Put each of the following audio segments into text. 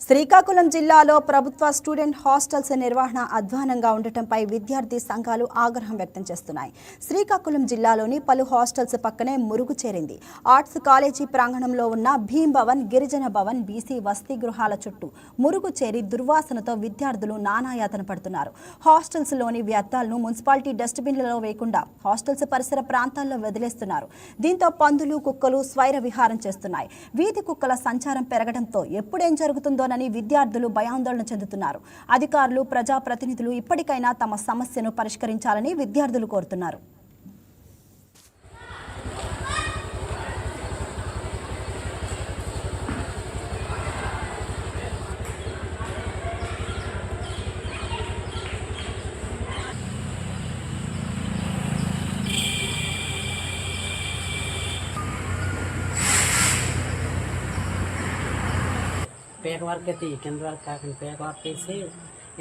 శ్రీకాకుళం జిల్లాలో ప్రభుత్వ student hostels నిర్వహణ అధ్వానంగా ఉండటంపై విద్యార్థి సంఘాలు ఆగ్రహం వ్యక్తం చేస్తున్నాయి. శ్రీకాకుళం జిల్లాలోని పలు హాస్టల్స్ పక్కనే మురుగు చేరింది. ఆర్ట్స్ కాలేజీ ప్రాంగణంలో ఉన్న భీమ్ భవన్, గిరిజన భవన్, బీసీ వసతి గృహాల చుట్టూ మురుగు చేరి దుర్వాసనతో విద్యార్థులు నానాయాతన పడుతున్నారు. హాస్టల్స్లోని వ్యర్థాలను మున్సిపాలిటీ డస్ట్బిన్లలో వేయకుండా హాస్టల్స్ పరిసర ప్రాంతాల్లో వదిలేస్తున్నారు. దీంతో పందులు, కుక్కలు స్వైర విహారం చేస్తున్నాయి. వీధి కుక్కల సంచారం పెరగడంతో ఎప్పుడేం జరుగుతుందో విద్యార్థులు భయాందోళన చెందుతున్నారు. అధికారులు, ప్రజాప్రతినిధులు ఇప్పటికైనా తమ సమస్యను పరిష్కరించాలని విద్యార్థులు కోరుతున్నారు. పేక వర్క్ అయితే కింద వరకు కాకుండా పేక వర్క్ వేసి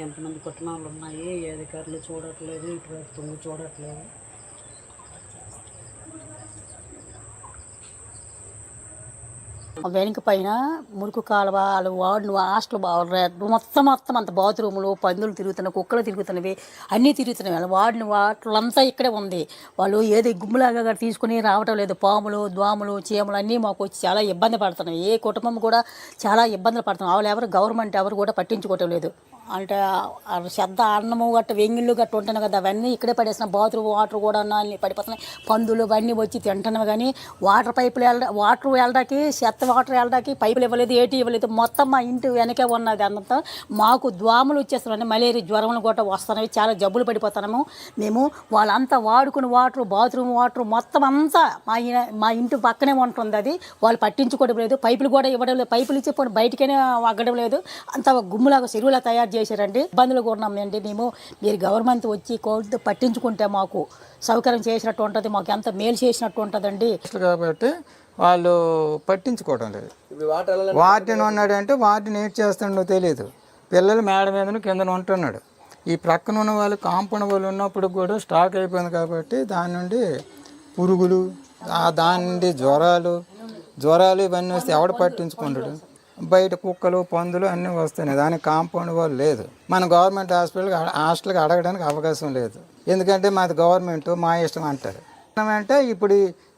ఎంతమంది కుటుంబాలు ఉన్నాయి, ఏ అధికారులు చూడట్లేదు, ఇటువైపు తుంగు చూడట్లేదు. వెనుక పైన మురికి కాలువలు, వార్డులు, హాస్టల్ మొత్తం అంత బాత్రూములు, పందులు తిరుగుతున్నాయి, కుక్కలు తిరుగుతున్నవి, అన్నీ తిరుగుతున్నాయి. వార్డులు అంతా ఇక్కడే ఉంది. వాళ్ళు ఏది గుమ్ములాగా తీసుకుని రావటం లేదు. పాములు, దోమలు, చీమలు అన్నీ మాకు వచ్చి చాలా ఇబ్బంది పడుతున్నాయి. ఏ కుటుంబం కూడా చాలా ఇబ్బందులు పడుతున్నాయి. వాళ్ళు ఎవరు గవర్నమెంట్ ఎవరు కూడా పట్టించుకోవటం లేదు. అంటే శబ్ద అన్నము గట్ట, వెంగిళ్ళు గట్ట ఉంటున్నాయి కదా, అవన్నీ ఇక్కడే పడేసిన. బాత్రూమ్ వాటర్ కూడా అన్నీ పడిపోతున్నాయి. పందులు అవన్నీ వచ్చి తింటున్నాయి. కానీ వాటర్ వెళ్ళడానికి, చెత్త వాటర్ వెళ్ళడానికి పైపులు ఇవ్వలేదు, ఏటీ ఇవ్వలేదు. మొత్తం మా ఇంటి వెనకే ఉన్నది. అంతా మాకు దోమలు వచ్చేస్తున్నాయి, మలేరియా జ్వరములు కూడా వస్తున్నాయి. చాలా జబ్బులు పడిపోతున్నాము మేము. వాళ్ళంతా వాడుకుని వాటర్, బాత్రూమ్ వాటర్ మొత్తం అంతా మా ఇంటి పక్కనే ఉంటుంది. అది వాళ్ళు పట్టించుకోవడం లేదు. పైపులు కూడా ఇవ్వడం లేదు. పైపులు ఇచ్చి బయటకనే వగ్గడం లేదు. అంత గుమ్ములాగా చెరువులా తయారు చేశారండి. ఇబ్బందులు కూడామండి మేము. మీరు గవర్నమెంట్ వచ్చి కోర్టు పట్టించుకుంటే మాకు సౌకర్యం చేసినట్టు ఉంటుంది, మాకు ఎంత మేలు చేసినట్టు ఉంటుందండి. కాబట్టి వాళ్ళు పట్టించుకోవడం లేదు. వార్డెన్ ఉన్నాడంటే వార్డెన్ ఏం చేస్తాడో తెలియదు. పిల్లలు మేడ మీద కింద ఉంటున్నాడు. ఈ ప్రక్కన ఉన్న వాళ్ళు, కాంపౌండ్ వాళ్ళు ఉన్నప్పుడు కూడా స్టాక్ అయిపోయింది. కాబట్టి దాని నుండి పురుగులు, దాని నుండి జ్వరాలు ఇవన్నీ వస్తే ఎవడు పట్టించుకుంటాడు? బయట కుక్కలు, పందులు అన్నీ వస్తున్నాయి. దానికి కాంపౌండ్ వాళ్ళు లేదు. మన గవర్నమెంట్ హాస్టల్కి అడగడానికి అవకాశం లేదు. ఎందుకంటే మాది గవర్నమెంట్, మా ఇష్టం అంటారు. అంటే ఇప్పుడు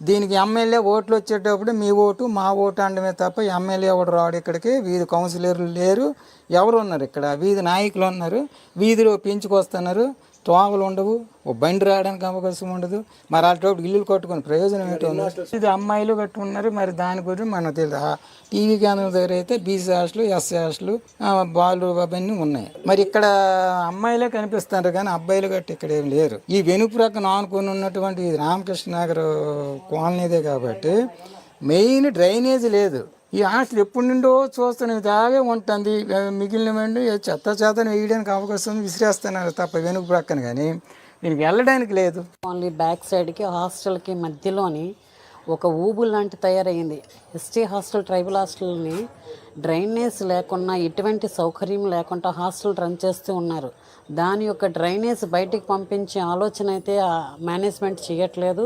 దీనికి ఎమ్మెల్యే ఓట్లు వచ్చేటప్పుడు మీ ఓటు, మా ఓటు అనడమే తప్ప ఎమ్మెల్యే ఎవడు రాడు ఇక్కడికి. వీధి కౌన్సిలర్లు లేరు, ఎవరు ఉన్నారు ఇక్కడ? వీధి నాయకులు ఉన్నారు, వీధిలో పెంచుకొస్తున్నారు. తోమలు ఉండవు, ఓ బండి రావడానికి అవకాశం ఉండదు. మరి అలాంటి ఇల్లు కట్టుకుని ప్రయోజనం ఏంటో. ఇది అమ్మాయిలు కట్టుకున్నారు. మరి దాని గురించి మనకు తెలియదు. టీవీ కేంద్రం దగ్గర అయితే BC hostel, SC hostel, Balu అవన్నీ ఉన్నాయి. మరి ఇక్కడ అమ్మాయిలే కనిపిస్తారు కానీ అబ్బాయిలు గట్టి ఇక్కడ ఏం లేరు. ఈ వెనుక ప్రక్కన ఆనుకొని ఉన్నటువంటి ఇది రామకృష్ణ నగర్ కాలనీదే కాబట్టి మెయిన్ డ్రైనేజ్ లేదు. ఈ హాస్టల్ ఎప్పటి నుండో చూస్తాను ఇలాగే ఉంటుంది. మిగిలినవండి చెత్తను వేయడానికి అవకాశం విసిరేస్తున్నారు తప్ప వెనుక ప్రక్కన, కానీ దీనికి వెళ్ళడానికి లేదు. ఓన్లీ బ్యాక్ సైడ్కి హాస్టల్కి మధ్యలోని ఒక ఊబు లాంటి తయారైంది. ఎస్టీ హాస్టల్, ట్రైబల్ హాస్టల్ని డ్రైనేజ్ లేకుండా, ఎటువంటి సౌకర్యం లేకుండా హాస్టల్ రన్ చేస్తూ ఉన్నారు. దాని యొక్క డ్రైనేజ్ బయటికి పంపించే ఆలోచన అయితే మేనేజ్మెంట్ చేయట్లేదు.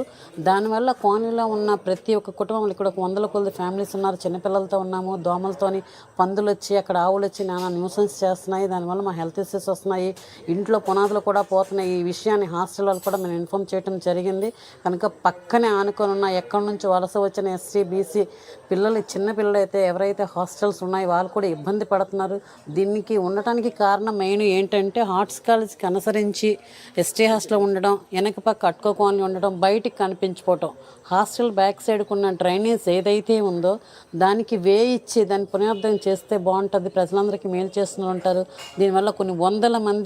దానివల్ల కాలనీలో ఉన్న ప్రతి ఒక్క కుటుంబం, ఇక్కడ 100 కొద్ది ఫ్యామిలీస్ ఉన్నారు, చిన్నపిల్లలతో ఉన్నాము. దోమలతోని పందులు వచ్చి, అక్కడ ఆవులు వచ్చి నానా న్యూసెన్స్ చేస్తున్నాయి. దానివల్ల మా హెల్త్ ఇష్యూస్ వస్తున్నాయి. ఇంట్లో పునాదులు కూడా పోతున్నాయి. ఈ విషయాన్ని హాస్టల్ వాళ్ళు కూడా మేము ఇన్ఫామ్ చేయడం జరిగింది. కనుక పక్కనే ఆనుకొని ఉన్న, ఎక్కడి నుంచి వలస వచ్చిన ఎస్సీ, బీసీ పిల్లలు, చిన్న పిల్లలు అయితే ఎవరైతే హాస్టల్స్ ఉన్నాయి వాళ్ళు కూడా ఇబ్బంది పడుతున్నారు. దీనికి ఉండటానికి కారణం మెయిన్ ఏంటంటే ఆర్ట్స్ కాలేజీకి అనుసరించి ఎస్టీ హాస్టల్ ఉండడం, వెనక పక్క అట్కో కాలనీ ఉండడం, బయటికి కనిపించిపోవటం. హాస్టల్ బ్యాక్ సైడ్కి ఉన్న డ్రైనేజ్ ఏదైతే ఉందో దానికి ఇచ్చి దాన్ని పునరుద్ధరణ చేస్తే బాగుంటుంది. ప్రజలందరికీ మేలు చేస్తూ ఉంటారు. దీనివల్ల కొన్ని 100 మంది